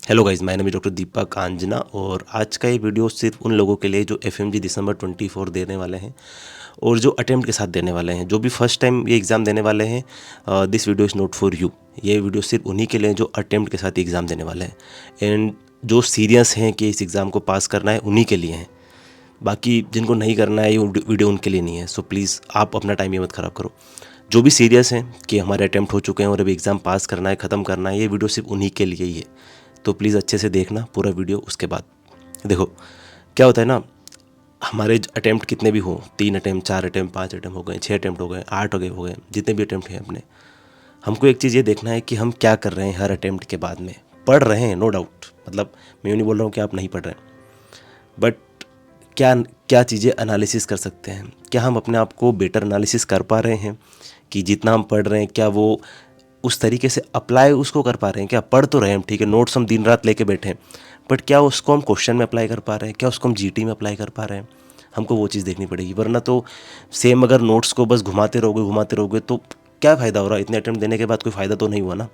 Hello guys, my name is doctor Deepak Anjana और आज का ये वीडियो सिर्फ उन लोगों के लिए जो एफएमजी दिसंबर 24 देने वाले हैं और जो अटेम्प्ट के साथ देने वाले हैं, जो भी फर्स्ट टाइम ये एग्ज़ाम देने वाले हैं। This video is not for you. ये वीडियो सिर्फ उन्हीं के लिए है जो अटेम्प्ट के साथ एग्ज़ाम देने वाले हैं एंड जो सीरियस हैं कि इस एग्ज़ाम को पास करना है, उन्हीं के लिए हैं। बाकी जिनको नहीं करना है, ये वीडियो उनके लिए नहीं है। सो प्लीज़ आप अपना टाइम ये मत ख़राब करो। जो भी सीरियस हैं कि हमारे अटैम्प्ट हो चुके हैं और अभी एग्ज़ाम पास करना है, ख़त्म करना है, ये वीडियो सिर्फ उन्हीं के लिए ही है। तो प्लीज़ अच्छे से देखना पूरा वीडियो। उसके बाद देखो क्या होता है ना, हमारे अटैम्प्ट कितने भी हों, 3 अटैम्प्ट, 4 अटैम्प्ट, 5 अटैम्प्ट हो गए, 6 अटैम्प्ट हो गए, 8 हो गए, जितने भी अटैम्प्ट हैं अपने, हमको एक चीज़ ये देखना है कि हम क्या कर रहे हैं हर अटैम्प्ट के बाद में। पढ़ रहे हैं, नो डाउट, मतलब मैं यूँ नहीं बोल रहा हूँ कि आप नहीं पढ़ रहे हैं, बट क्या क्या चीज़ें एनालिसिस कर सकते हैं, क्या हम अपने आप को बेटर एनालिसिस कर पा रहे हैं कि जितना हम पढ़ रहे हैं क्या वो उस तरीके से अप्लाई उसको कर पा रहे हैं। क्या पढ़ तो रहे हैं, ठीक है, नोट्स हम दिन रात लेके बैठे हैं, बट क्या उसको हम क्वेश्चन में अप्लाई कर पा रहे हैं, क्या उसको हम जीटी में अप्लाई कर पा रहे हैं। हमको वो चीज़ देखनी पड़ेगी, वरना तो सेम अगर नोट्स को बस घुमाते रहोगे तो क्या फ़ायदा हो रहा है। इतने अटैम्प्ट देने के बाद कोई फ़ायदा तो नहीं हुआ ना।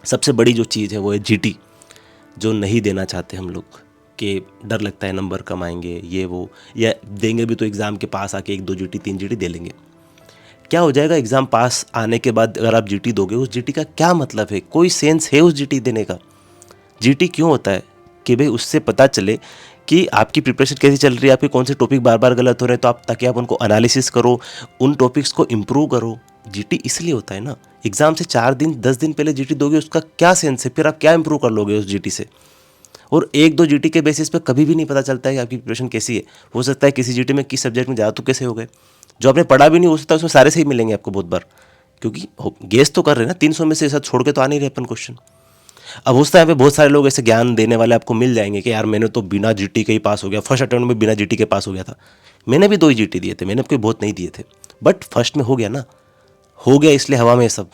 सबसे बड़ी जो चीज़ है वो है जीटी, जो नहीं देना चाहते हम लोग, कि डर लगता है नंबर कम आएंगे, ये वो, या देंगे भी तो एग्ज़ाम के पास आके 1 2 जीटी 3 जीटी दे लेंगे। क्या हो जाएगा एग्ज़ाम पास आने के बाद अगर आप जीटी दोगे, उस जीटी का क्या मतलब है, कोई सेंस है उस जीटी देने का। जीटी क्यों होता है कि भाई उससे पता चले कि आपकी प्रिपरेशन कैसी चल रही है, आपके कौन से टॉपिक बार बार गलत हो रहे हैं, तो आप ताकि आप उनको एनालिसिस करो, उन टॉपिक्स को इम्प्रूव करो। जीटी इसलिए होता है ना। एग्ज़ाम से 4 दिन 10 दिन पहले जीटी दोगे, उसका क्या सेंस है, फिर आप क्या इम्प्रूव कर लोगे उस जीटी से। और 1 2 जीटी के बेसिस पे कभी भी नहीं पता चलता है कि आपकी प्रिपरेशन कैसी है। हो सकता है किसी जीटी में किस सब्जेक्ट में ज़्यादा तो कैसे हो गए, जो आपने पढ़ा भी नहीं हो सकता उसमें सारे सही मिलेंगे आपको बहुत बार, क्योंकि गेस तो कर रहे हैं ना, 300 में से सब छोड़ के तो आ नहीं रहे अपन क्वेश्चन। अब उस टाइम पे बहुत सारे लोग ऐसे ज्ञान देने वाले आपको मिल जाएंगे कि यार मैंने तो बिना जीटी के ही पास हो गया, फर्स्ट अटेम्प्ट में बिना जीटी के पास हो गया था। मैंने भी 2 ही जीटी दिए थे, मैंने कोई बहुत नहीं दिए थे, बट फर्स्ट में हो गया ना। हो गया इसलिए हवा में ये सब।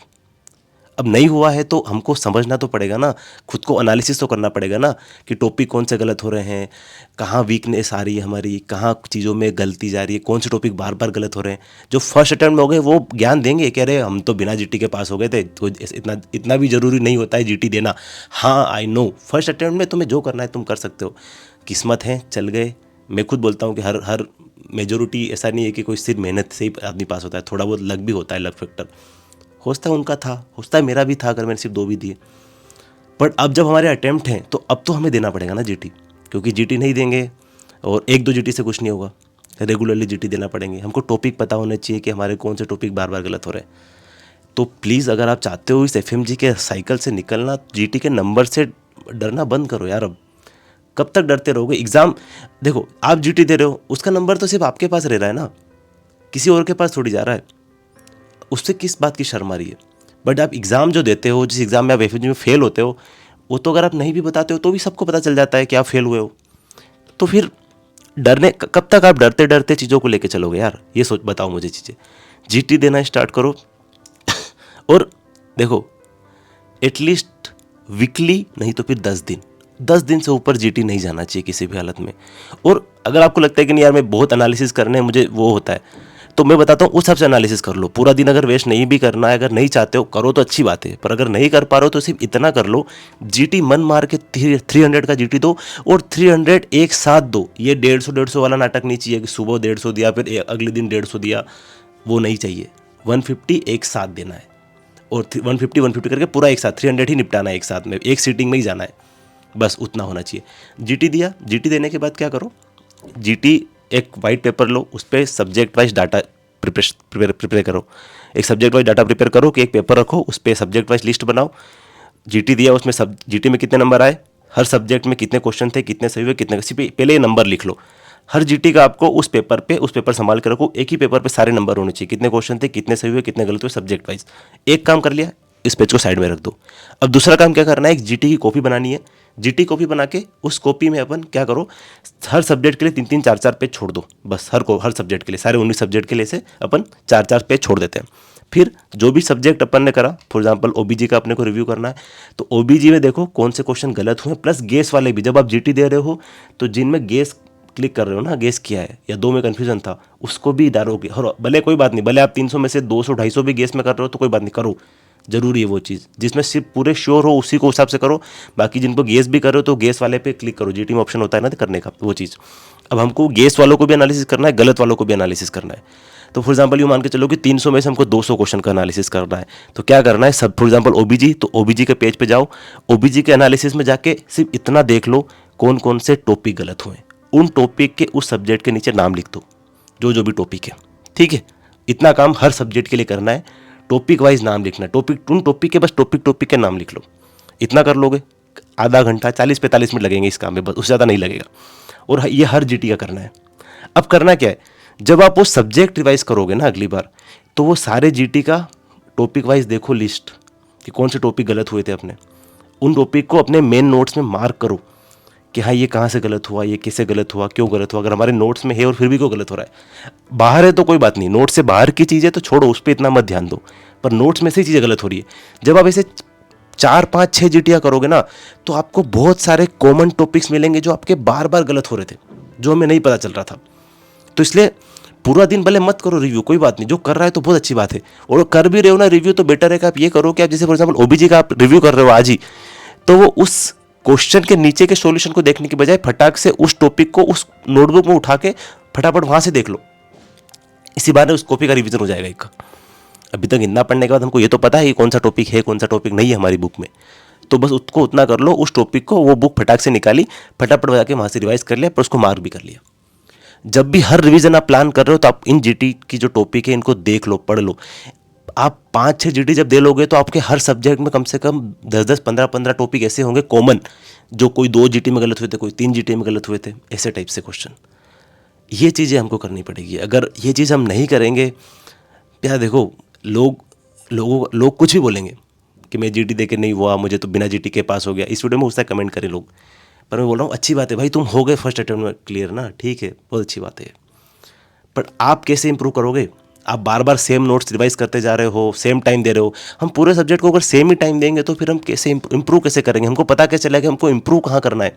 अब नहीं हुआ है तो हमको समझना तो पड़ेगा ना, खुद को एनालिसिस तो करना पड़ेगा ना कि टॉपिक कौन से गलत हो रहे हैं, कहाँ वीकनेस आ रही है हमारी, कहाँ चीज़ों में गलती जा रही है, कौन से टॉपिक बार बार गलत हो रहे हैं। जो फर्स्ट अटेम्प्ट में हो गए वो ज्ञान देंगे, कह रहे हम तो बिना जीटी के पास हो गए थे, तो इतना इतना भी ज़रूरी नहीं होता है जीटी देना। हाँ आई नो, फर्स्ट अटेम्प्ट में तुम्हें जो करना है तुम कर सकते हो, किस्मत है चल गए। मैं खुद बोलता हूँ कि हर हर मेजोरिटी ऐसा नहीं है कि कोई सिर्फ मेहनत से ही आदमी पास होता है, थोड़ा बहुत लक भी होता है, लक फैक्टर। हो सकता है उनका था, हो सकता है मेरा भी था अगर मैंने सिर्फ 2 भी दिए। बट अब जब हमारे अटैम्प्ट हैं तो अब तो हमें देना पड़ेगा ना जीटी, क्योंकि जीटी नहीं देंगे और 1 2 जीटी से कुछ नहीं होगा, रेगुलरली जीटी देना पड़ेंगे। हमको टॉपिक पता होने चाहिए कि हमारे कौन से टॉपिक बार बार गलत हो रहे हैं। तो प्लीज़ अगर आप चाहते हो इस एफएमजी के साइकिल से निकलना, जीटी के नंबर से डरना बंद करो यार। अब कब तक डरते रहोगे। एग्ज़ाम देखो, आप जीटी दे रहे हो, उसका नंबर तो सिर्फ आपके पास रह रहा है ना, किसी और के पास थोड़ी जा रहा है। उससे किस बात की शर्म आ रही है। बट आप एग्ज़ाम जो देते हो, जिस एग्ज़ाम में आप एफएमजी में फेल होते हो, वो तो अगर आप नहीं भी बताते हो तो भी सबको पता चल जाता है कि आप फेल हुए हो। तो फिर डरने कब तक आप डरते डरते चीज़ों को लेके चलोगे यार, ये सोच बताओ मुझे चीज़ें। जीटी देना स्टार्ट करो और देखो, एटलीस्ट वीकली नहीं तो फिर 10 दिन से ऊपर जीटी नहीं जाना चाहिए किसी भी हालत में। और अगर आपको लगता है कि नहीं यार मैं बहुत एनालिसिस करने मुझे वो होता है, तो मैं बताता हूँ उस हिसाब से एनालिसिस कर लो। पूरा दिन अगर वेस्ट नहीं भी करना है, अगर नहीं चाहते हो करो तो अच्छी बात है, पर अगर नहीं कर पा रहे हो तो सिर्फ इतना कर लो, जीटी मन मार के 300 का जीटी दो और 300 एक साथ दो। ये 150 वाला नाटक नहीं चाहिए कि सुबह 150 दिया फिर अगले दिन 150 दिया, वो नहीं चाहिए। 150 एक साथ देना है और 150 करके पूरा एक साथ 300 ही निपटाना है, एक साथ में एक सीटिंग में ही जाना है, बस उतना होना चाहिए। जीटी दिया, जीटी देने के बाद क्या करो, जीटी एक वाइट पेपर लो, उस पर सब्जेक्ट वाइज डाटा प्रिपेयर करो। एक सब्जेक्ट वाइज डाटा प्रिपेयर करो कि एक पेपर रखो, उस पर सब्जेक्ट वाइज लिस्ट बनाओ। जीटी दिया, उसमें सब जीटी में कितने नंबर आए, हर सब्जेक्ट में कितने क्वेश्चन थे, कितने सही हुए, कितने पहले ये नंबर लिख लो। हर जीटी का आपको उस पेपर संभाल के रखो, एक ही पेपर पे सारे नंबर होने चाहिए, कितने क्वेश्चन थे, कितने सही हुए, कितने गलत हुए, सब्जेक्ट वाइज। एक काम कर लिया, इस पेज को साइड में रख दो। अब दूसरा काम क्या करना है, एक जीटी की कॉपी बनानी है। जीटी कॉपी बना के उस कॉपी में अपन क्या करो, हर सब्जेक्ट के लिए 3 3 4 4 पेज छोड़ दो, बस हर सब्जेक्ट के लिए, सारे 19 सब्जेक्ट के लिए से अपन 4 4 पेज छोड़ देते हैं। फिर जो भी सब्जेक्ट अपन ने करा, फॉर एग्जांपल ओबीजी का अपने को रिव्यू करना है, तो ओबीजी में देखो कौन से क्वेश्चन गलत हुए, प्लस गेस वाले भी। जब आप जीटी दे रहे हो तो जिनमें गेस क्लिक कर रहे हो ना, गेस किया है या 2 में कन्फ्यूजन था, उसको भी डालोगे। और भले कोई बात नहीं, भले आप 300 में से 200 250 भी गेस में कर रहे हो तो कोई बात नहीं, करो। ज़रूरी है वो चीज़, जिसमें सिर्फ पूरे श्योर हो उसी को हिसाब से करो। बाकी जिनको गेस भी कर रहे हो तो गेस वाले पे क्लिक करो, जीटी में ऑप्शन होता है ना करने का वो चीज़। अब हमको गेस वालों को भी एनालिसिस करना है, गलत वालों को भी एनालिसिस करना है। तो फॉर एग्जांपल यूँ मान के चलो कि 300 में से हमको 200 क्वेश्चन का एनालिसिस करना है, तो क्या करना है, सब फॉर एग्जांपल ओबीजी, तो ओबीजी के पेज पे जाओ, ओबीजी के एनालिसिस में जाके सिर्फ इतना देख लो कौन कौन से टॉपिक गलत हुए, उन टॉपिक के उस सब्जेक्ट के नीचे नाम लिख दो, जो भी टॉपिक है, ठीक है। इतना काम हर सब्जेक्ट के लिए करना है, टॉपिक वाइज नाम लिखना है, टॉपिक उन टॉपिक के बस टॉपिक के नाम लिख लो। इतना कर लोगे, आधा घंटा 40-45 मिनट लगेंगे इस काम में, बस उससे ज़्यादा नहीं लगेगा। और ये हर जीटी का करना है। अब करना क्या है, जब आप वो सब्जेक्ट रिवाइज करोगे ना अगली बार, तो वो सारे जीटी का टॉपिक वाइज देखो लिस्ट कि कौन से टॉपिक गलत हुए थे अपने, उन टॉपिक को अपने मेन नोट्स में मार्क करो कि हाँ ये कहाँ से गलत हुआ, ये कैसे गलत हुआ, क्यों गलत हुआ। अगर हमारे नोट्स में है और फिर भी क्यों गलत हो रहा है, बाहर है तो कोई बात नहीं, नोट्स से बाहर की चीज़ है तो छोड़ो, उस पर इतना मत ध्यान दो, पर नोट्स में से चीज़ें गलत हो रही है। जब आप ऐसे 4-5-6 जीटियाँ करोगे ना, तो आपको बहुत सारे कॉमन टॉपिक्स मिलेंगे जो आपके बार बार गलत हो रहे थे, जो हमें नहीं पता चल रहा था। तो इसलिए पूरा दिन भले मत करो रिव्यू, कोई बात नहीं, जो कर रहा है तो बहुत अच्छी बात है। और कर भी रहे हो ना रिव्यू, तो बेटर है कि आप ये करो कि आप जैसे फॉर एग्जाम्पल ओबीजी का आप रिव्यू कर रहे हो आज ही, तो वो उस क्वेश्चन के नीचे के सॉल्यूशन को देखने के बजाय फटाक से उस टॉपिक को उस नोटबुक में उठा के फटाफट वहाँ से देख लो। इसी बार उस कॉपी का रिवीजन हो जाएगा एक का। अभी तक इतना पढ़ने के बाद हमको ये तो पता है कि कौन सा टॉपिक है, कौन सा टॉपिक नहीं है हमारी बुक में, तो बस उसको उतना कर लो, उस टॉपिक को वो बुक फटाक से निकाली, फटाफट बजा के वहाँ से रिवाइज कर लिया, पर उसको मार्क भी कर लिया। जब भी हर रिवीजन आप प्लान कर रहे हो तो आप इन जीटी की जो टॉपिक है इनको देख लो, पढ़ लो। आप 5-6 जीटी जब दे लोगे तो आपके हर सब्जेक्ट में कम से कम 10-10, 15-15 टॉपिक ऐसे होंगे कॉमन, जो कोई 2 जीटी में गलत हुए थे, कोई 3 जीटी में गलत हुए थे, ऐसे टाइप से क्वेश्चन। ये चीज़ें हमको करनी पड़ेगी। अगर ये चीज़ हम नहीं करेंगे, क्या देखो, लोग कुछ भी बोलेंगे कि मैं जीटी दे के नहीं हुआ, मुझे तो बिना जीटी के पास हो गया। इस वीडियो में उसका कमेंट करें लोग, पर मैं बोल रहा हूँ अच्छी बात है भाई, तुम हो गए फर्स्ट अटेम्प्ट में क्लियर ना, ठीक है, बहुत अच्छी बात है। पर आप कैसे इंप्रूव करोगे? आप बार बार सेम नोट्स रिवाइज करते जा रहे हो, सेम टाइम दे रहे हो। हम पूरे सब्जेक्ट को अगर सेम ही टाइम देंगे तो फिर हम कैसे इंप्रूव कैसे करेंगे? हमको पता कैसे चलेगा हमको इंप्रूव कहाँ करना है?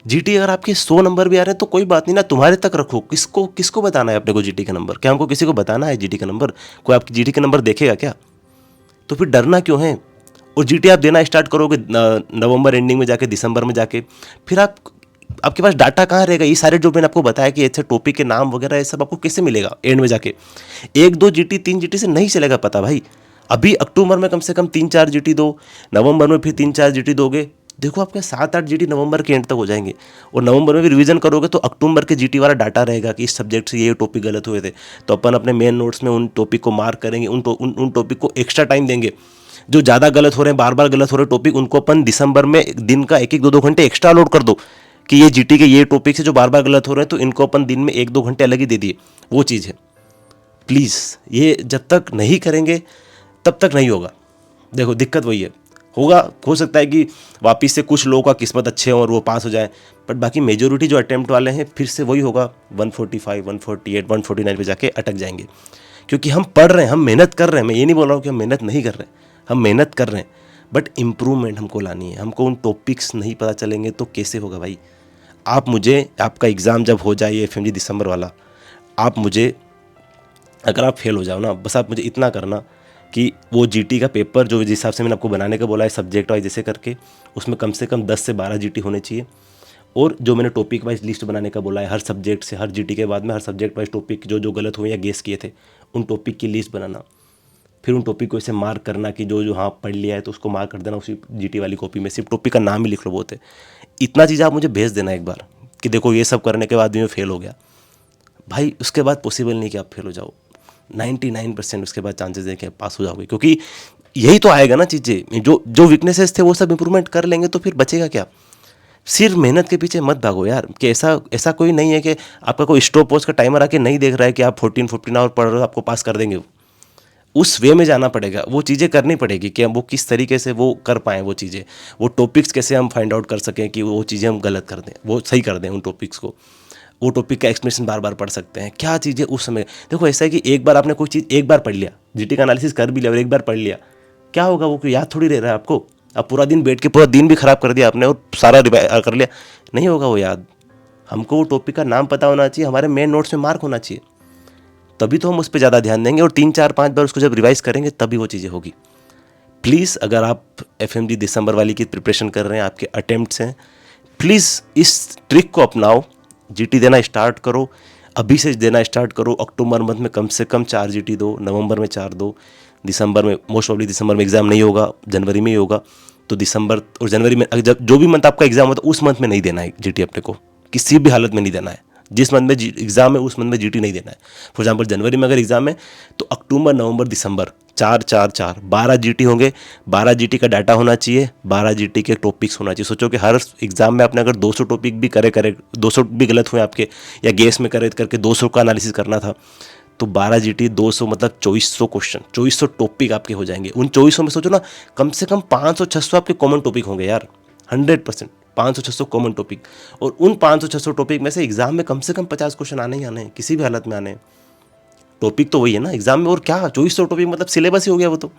जीटी अगर आपके 100 नंबर भी आ रहे हैं तो कोई बात नहीं ना, तुम्हारे तक रखो। किसको बताना है अपने को जीटी का नंबर? क्या हमको किसी को बताना है जीटी का नंबर? कोई आपकी जीटी का नंबर देखेगा क्या? तो फिर डरना क्यों है? और जीटी आप देना स्टार्ट करोगे नवंबर एंडिंग में जाके, दिसंबर में जाके, फिर आपके पास डाटा कहाँ रहेगा? ये सारे जो मैंने आपको बताया कि ऐसे टॉपिक के नाम वगैरह ये सब आपको कैसे मिलेगा एंड में जाके? 1-2 जीटी 3 जीटी से नहीं चलेगा पता भाई। अभी अक्टूबर में कम से कम 3-4 जीटी दो, नवंबर में फिर 3-4 जीटी दोगे, देखो आपके 7-8 जीटी नवंबर के एंड तक हो जाएंगे। और नवंबर में भी रिवीजन करोगे तो अक्टूबर के जीटी वाला डाटा रहेगा कि इस सब्जेक्ट से ये टॉपिक गलत हुए थे, तो अपन अपने मेन नोट्स में उन टॉपिक को मार्क करेंगे, उन टॉपिक को एक्स्ट्रा टाइम देंगे। जो ज़्यादा गलत हो रहे हैं, बार बार गलत हो रहे टॉपिक, उनको अपन दिसंबर में दिन का 1-1, 2-2 घंटे एक्स्ट्रा लोड कर दो कि ये जीटी के ये टॉपिक से जो बार बार गलत हो रहे हैं, तो इनको अपन दिन में 1-2 घंटे अलग ही दे दिए। वो चीज़ है, प्लीज़ ये जब तक नहीं करेंगे तब तक नहीं होगा। देखो दिक्कत वही है, होगा, हो सकता है कि वापस से कुछ लोगों का किस्मत अच्छे हो और वो पास हो जाए, बट बाकी मेजोरिटी जो अटेम्प्ट वाले हैं फिर से वही होगा, 145, 148, 149 पे जाके अटक जाएंगे। क्योंकि हम पढ़ रहे हैं, हम मेहनत कर रहे हैं। मैं ये नहीं बोल रहा हूँ कि हम मेहनत नहीं कर रहे हैं, हम मेहनत कर रहे हैं, बट इम्प्रूवमेंट हमको लानी है। हमको उन टॉपिक्स नहीं पता चलेंगे तो कैसे होगा भाई? आप मुझे, आपका एग्ज़ाम जब हो जाए एफएमजी दिसंबर वाला, आप मुझे, अगर आप फेल हो जाओ ना, बस आप मुझे इतना करना कि वो जीटी का पेपर जो जिस हिसाब से मैंने आपको बनाने का बोला है सब्जेक्ट वाइज जैसे करके, उसमें कम से कम 10 से 12 जीटी होने चाहिए। और जो मैंने टॉपिक वाइज लिस्ट बनाने का बोला है, हर सब्जेक्ट से, हर जीटी के बाद में हर सब्जेक्ट वाइज टॉपिक जो गलत हुए या गेस किए थे, उन टॉपिक की लिस्ट बनाना। फिर उन टॉपिक को ऐसे मार्क करना कि जो हाँ पढ़ लिया है तो उसको मार्क कर देना उसी जीटी वाली कॉपी में, सिर्फ टॉपिक का नाम ही लिख लो, बहुत है। इतना चीज़ आप मुझे भेज देना एक बार कि देखो ये सब करने के बाद भी मैं फेल हो गया भाई। उसके बाद पॉसिबल नहीं कि आप फेल हो जाओ, 99% उसके बाद चांसेस है कि आप पास हो जाओगे, क्योंकि यही तो आएगा ना चीज़ें। जो वीकनेसेस थे वो सब इंप्रूवमेंट कर लेंगे तो फिर बचेगा क्या? सिर्फ मेहनत के पीछे मत भागो यार, कि ऐसा कोई नहीं है कि आपका कोई स्टॉप वॉच का टाइमर आके नहीं देख रहा है कि आप 14-15 आवर पढ़ रहे हो, आपको पास कर देंगे। उस वे में जाना पड़ेगा, वो चीज़ें करनी पड़ेगी कि हम वो किस तरीके से वो कर पाएँ, वो चीज़ें, वो टॉपिक्स कैसे हम फाइंड आउट कर सकें कि वो चीज़ें हम गलत कर दें, वो सही कर दें उन टॉपिक्स को। वो टॉपिक का एक्सप्लेनेशन बार बार पढ़ सकते हैं, क्या चीज़ें उस समय। देखो ऐसा है कि एक बार आपने कोई चीज़ एक बार पढ़ लिया, जीटी का एनालिसिस कर भी लिया और एक बार पढ़ लिया, क्या होगा? वो याद थोड़ी रह रहा है आपको। अब पूरा दिन बैठ के पूरा दिन भी खराब कर दिया आपने और सारा रिवाइज कर लिया, नहीं होगा वो याद। हमको वो टॉपिक का नाम पता होना चाहिए, हमारे मेन नोट्स में मार्क होना चाहिए, तभी तो हम उस पर ज़्यादा ध्यान देंगे। और 3-4-5 बार उसको जब रिवाइज करेंगे तभी वो चीज़ें होगी। प्लीज़ अगर आप FMG दिसंबर वाली की प्रिपरेशन कर रहे हैं, आपके अटेम्प्ट्स हैं, प्लीज़ इस ट्रिक को अपनाओ, GT देना स्टार्ट करो, अभी से देना स्टार्ट करो। अक्टूबर मंथ में कम से कम 4 GT दो, नवंबर में 4 दो, दिसंबर में मोस्ट ऑफली दिसंबर में एग्ज़ाम नहीं होगा, जनवरी में ही होगा, तो दिसंबर और जनवरी में जब जो भी मंथ आपका एग्ज़ाम होता है उस मंथ में नहीं देना है GT अपने को, किसी भी हालत में नहीं देना है। जिस मंथ में एग्ज़ाम है उस मंथ में GT नहीं देना है। फॉर एग्जाम्पल जनवरी में अगर एग्ज़ाम है तो अक्टूबर नवंबर दिसंबर 4 4 4 12 GT होंगे। 12 GT का डाटा होना चाहिए, 12 GT के टॉपिक्स होना चाहिए। सोचो कि हर एग्ज़ाम में आपने अगर 200 टॉपिक भी करे 200 भी गलत हुए आपके, या गेस में करे करके 200 का एनालिसिस करना था, तो 12 GT 200 मतलब 2400 क्वेश्चन, 2400 टॉपिक आपके हो जाएंगे। उन 2400 में सोचो ना, कम से कम 500-600 आपके कॉमन टॉपिक होंगे यार, 100% 500-600 कॉमन टॉपिक। और उन 500-600 टॉपिक में से एग्जाम में कम से कम 50 क्वेश्चन आने ही आने हैं, किसी भी हालत में आने हैं। टॉपिक तो वही है ना एग्जाम में, और क्या 2400 टॉपिक मतलब सिलेबस ही हो गया वो तो।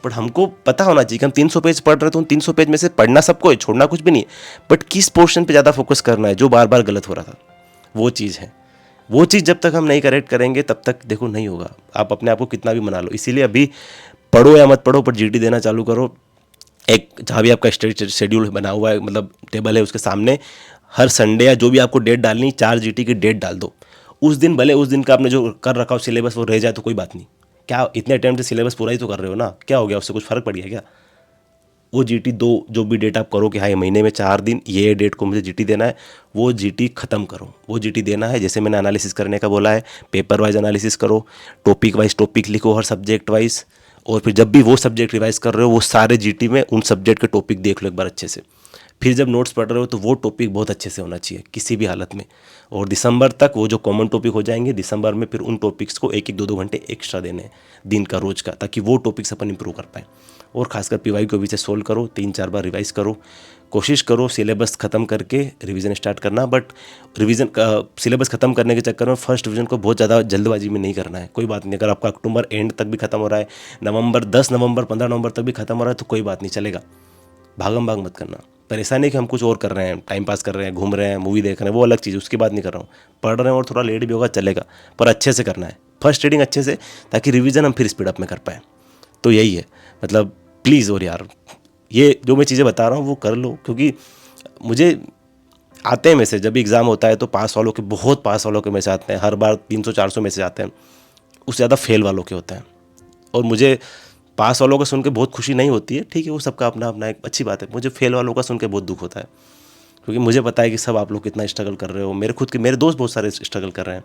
बट हमको पता होना चाहिए कि हम 300 पेज पढ़ रहे हैं, तो उन 300 पेज में से पढ़ना सबको है, छोड़ना कुछ भी नहीं है, बट किस पोर्शन पे ज़्यादा फोकस करना है जो बार बार गलत हो रहा था, वो चीज़ है। वो चीज़ जब तक हम नहीं करेक्ट करेंगे तब तक देखो नहीं होगा। आप अपने आप को कितना भी मना लो, इसीलिए अभी पढ़ो या मत पढ़ो पर GT देना चालू करो। एक जहाँ भी आपका शेड्यूल बना हुआ है, मतलब टेबल है, उसके सामने हर संडे या जो भी आपको डेट डालनी, 4 GT की डेट डाल दो। उस दिन भले उस दिन का आपने जो कर रखा हो सिलेबस वो रह जाए तो कोई बात नहीं, क्या इतने अटेम्प्ट से सिलेबस पूरा ही तो कर रहे हो ना, क्या हो गया, उससे कुछ फ़र्क पड़ गया क्या। वो GT दो जो भी डेट आप करो कि हाँ ये महीने में 4 दिन ये डेट को मुझे GT देना है, वो GT ख़त्म करो, वो GT देना है। जैसे मैंने एनालिसिस करने का बोला है, पेपर वाइज एनालिसिस करो, टॉपिक वाइज टॉपिक लिखो हर सब्जेक्ट वाइज, और फिर जब भी वो सब्जेक्ट रिवाइज कर रहे हो वो सारे GT में उन सब्जेक्ट के टॉपिक देख लो एक बार अच्छे से। फिर जब नोट्स पढ़ रहे हो तो वो टॉपिक बहुत अच्छे से होना चाहिए किसी भी हालत में। और दिसंबर तक वो जो कॉमन टॉपिक हो जाएंगे, दिसंबर में फिर उन टॉपिक्स को 1-1 2-2 घंटे एक्स्ट्रा देने हैं दिन का, रोज का, ताकि वो टॉपिक्स अपन इंप्रूव कर पाएँ। और खासकर PY को भी से सोल्व करो, 3-4 बार रिवाइज करो, कोशिश करो सिलेबस ख़त्म करके रिवीजन स्टार्ट करना। बट रिवीजन सिलेबस ख़त्म करने के चक्कर में फर्स्ट डिवीजन को बहुत ज़्यादा जल्दबाजी में नहीं करना है। कोई बात नहीं, अगर आपका अक्टूबर एंड तक भी खत्म हो रहा है, नवंबर 10 नवंबर 15 नवंबर तक भी खत्म हो रहा है तो कोई बात नहीं, चलेगा। भागम भाग मत करना। पर ऐसा नहीं कि हम कुछ और कर रहे हैं, टाइम पास कर रहे हैं, घूम रहे हैं, मूवी देख रहे हैं, वो अलग चीज़, उसकी बात नहीं कर रहा हूँ। पढ़ रहे हैं और थोड़ा लेट भी होगा चलेगा, पर अच्छे से करना है, फर्स्ट रीडिंग अच्छे से, ताकि रिवीजन हम फिर स्पीड अप में कर पाएँ। तो यही है, मतलब प्लीज़। और यार ये जो मैं चीज़ें बता रहा हूँ वो कर लो, क्योंकि मुझे आते हैं मैसेज, जब भी एग्ज़ाम होता है तो पास वालों के, बहुत पास वालों के मैसेज आते हैं, हर बार 300-400 मैसेज आते हैं, उससे ज़्यादा फेल वालों के होते हैं। और मुझे पास वालों का सुन के बहुत खुशी नहीं होती है, ठीक है, वो सबका अपना अपना एक अच्छी बात है। मुझे फेल वालों का सुन के बहुत दुख होता है, क्योंकि मुझे पता है कि सब आप लोग कितना स्ट्रगल कर रहे हो। मेरे दोस्त बहुत सारे स्ट्रगल कर रहे हैं।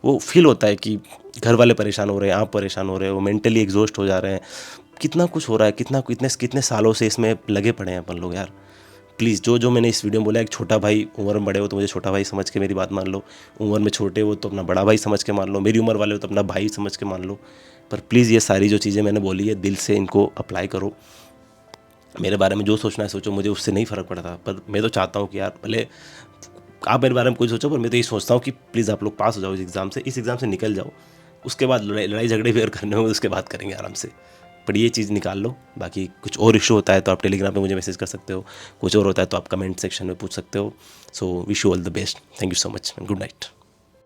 वो फील होता है कि घर वाले परेशान हो रहे हैं, आप परेशान हो रहे हो, मेंटली एग्जॉस्ट हो जा रहे हैं, कितना कुछ हो रहा है, कितने सालों से इसमें लगे पड़े हैं अपन लोग यार। प्लीज़ जो मैंने इस वीडियो में बोला, एक छोटा भाई, उम्र में बड़े हो तो मुझे छोटा भाई समझ के मेरी बात मान लो, उम्र में छोटे हो तो अपना बड़ा भाई समझ के मान लो, मेरी उम्र वाले हो तो अपना भाई समझ के मान लो। पर प्लीज़ ये सारी जो चीज़ें मैंने बोली है, दिल से इनको अप्लाई करो। मेरे बारे में जो सोचना है सोचो, मुझे उससे नहीं फ़र्क पड़ता। पर मैं तो चाहता हूँ कि यार भले आप मेरे बारे में कुछ सोचो, पर मैं तो यही सोचता हूँ कि प्लीज़ आप लोग पास हो जाओ इस एग्ज़ाम से निकल जाओ। उसके बाद लड़ाई झगड़े भी अगर करने होंगे उसके बाद करेंगे आराम से, पर ये चीज़ निकाल लो। बाकी कुछ और इशू होता है तो आप टेलीग्राम पे मुझे मैसेज कर सकते हो, कुछ और होता है तो आप कमेंट सेक्शन में पूछ सकते हो। So wish you all the best, thank you so much and good night.